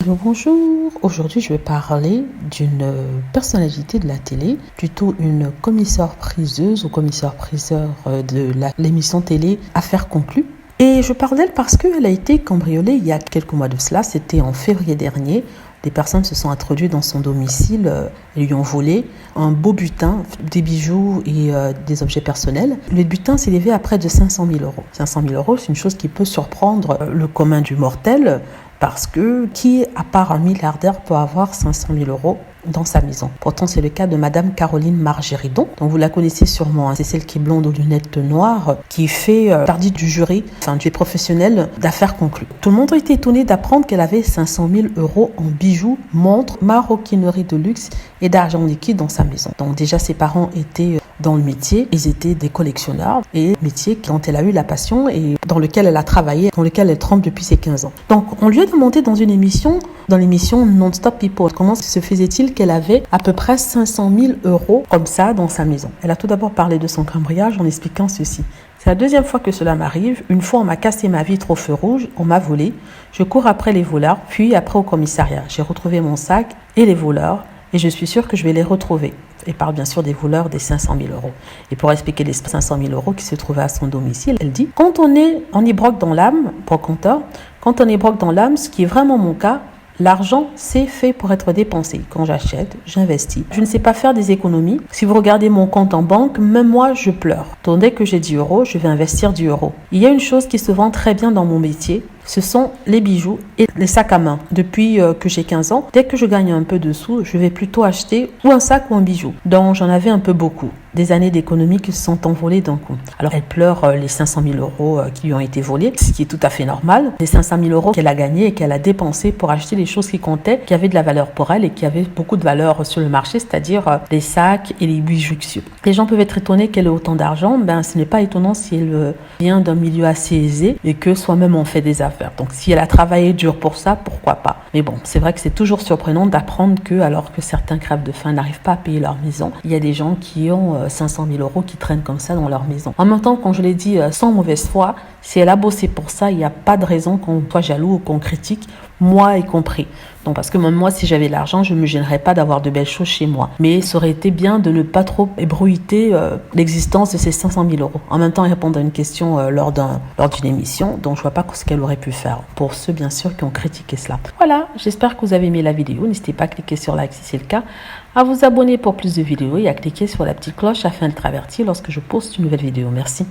Bonjour, aujourd'hui je vais parler d'une personnalité de la télé, plutôt une commissaire-priseuse ou commissaire-priseur de l'émission télé Affaires conclues. Et je parle d'elle parce qu'elle a été cambriolée il y a quelques mois de cela, c'était en février dernier. Des personnes se sont introduites dans son domicile et lui ont volé un beau butin, des bijoux et des objets personnels. Le butin s'est élevé à près de 500 000 euros. 500 000 euros, c'est une chose qui peut surprendre le commun du mortel parce que qui, à part un milliardaire, peut avoir 500 000 euros dans sa maison. Pourtant, c'est le cas de Madame Caroline Margéridon. Donc, vous la connaissez sûrement. C'est celle qui est blonde aux lunettes noires, qui fait partie du jury, du professionnel d'affaires conclues. Tout le monde a été étonné d'apprendre qu'elle avait 500 000 euros en bijoux, montres, maroquinerie de luxe et d'argent liquide dans sa maison. Donc, déjà, ses parents étaient dans le métier. Ils étaient des collectionneurs et métier dont elle a eu la passion et dans lequel elle a travaillé, dans lequel elle trempe depuis ses 15 ans. Donc, on lui a demandé dans l'émission Non-Stop People, comment se faisait-il qu'elle avait à peu près 500 000 euros comme ça dans sa maison. Elle a tout d'abord parlé de son cambriolage en expliquant ceci. C'est la deuxième fois que cela m'arrive. Une fois, on m'a cassé ma vitre au feu rouge, on m'a volé. Je cours après les voleurs, puis après au commissariat. J'ai retrouvé mon sac et les voleurs et je suis sûre que je vais les retrouver. Elle parle bien sûr des voleurs des 500 000 euros. Et pour expliquer les 500 000 euros qui se trouvaient à son domicile, elle dit « Quand on y broque dans l'âme, brocanteur, quand on y broque dans l'âme, ce qui est vraiment mon cas, l'argent, c'est fait pour être dépensé. Quand j'achète, j'investis. Je ne sais pas faire des économies. Si vous regardez mon compte en banque, même moi, je pleure. Donc, dès que j'ai 10 euros, je vais investir 10 euros. Il y a une chose qui se vend très bien dans mon métier, ce sont les bijoux et les sacs à main. Depuis que j'ai 15 ans, dès que je gagne un peu de sous, je vais plutôt acheter ou un sac ou un bijou. Donc, j'en avais un peu beaucoup. Des années d'économie qui se sont envolées d'un coup. Alors, elle pleure les 500 000 euros qui lui ont été volés, ce qui est tout à fait normal. Les 500 000 euros qu'elle a gagnés et qu'elle a dépensés pour acheter les choses qui comptaient, qui avaient de la valeur pour elle et qui avaient beaucoup de valeur sur le marché, c'est-à-dire les sacs et les bijoux. Les gens peuvent être étonnés qu'elle ait autant d'argent. Ce n'est pas étonnant si elle vient d'un milieu assez aisé et que soi-même on fait des affaires. Donc, si elle a travaillé dur pour ça, pourquoi pas? Mais bon, c'est vrai que c'est toujours surprenant d'apprendre que, alors que certains crèvent de faim, n'arrivent pas à payer leur maison, il y a des gens qui ont 500 000 euros qui traînent comme ça dans leur maison. En même temps, quand je l'ai dit sans mauvaise foi, si elle a bossé pour ça, il n'y a pas de raison qu'on soit jaloux ou qu'on critique, moi y compris. Donc, parce que même moi, si j'avais l'argent, je ne me gênerais pas d'avoir de belles choses chez moi. Mais ça aurait été bien de ne pas trop ébruiter l'existence de ces 500 000 euros. En même temps, répondre à une question lors d'une émission, donc je vois pas ce qu'elle aurait pu faire. Pour ceux, bien sûr, qui ont critiqué cela. Voilà, j'espère que vous avez aimé la vidéo. N'hésitez pas à cliquer sur like si c'est le cas, à vous abonner pour plus de vidéos et à cliquer sur la petite cloche afin d'être averti lorsque je poste une nouvelle vidéo. Merci.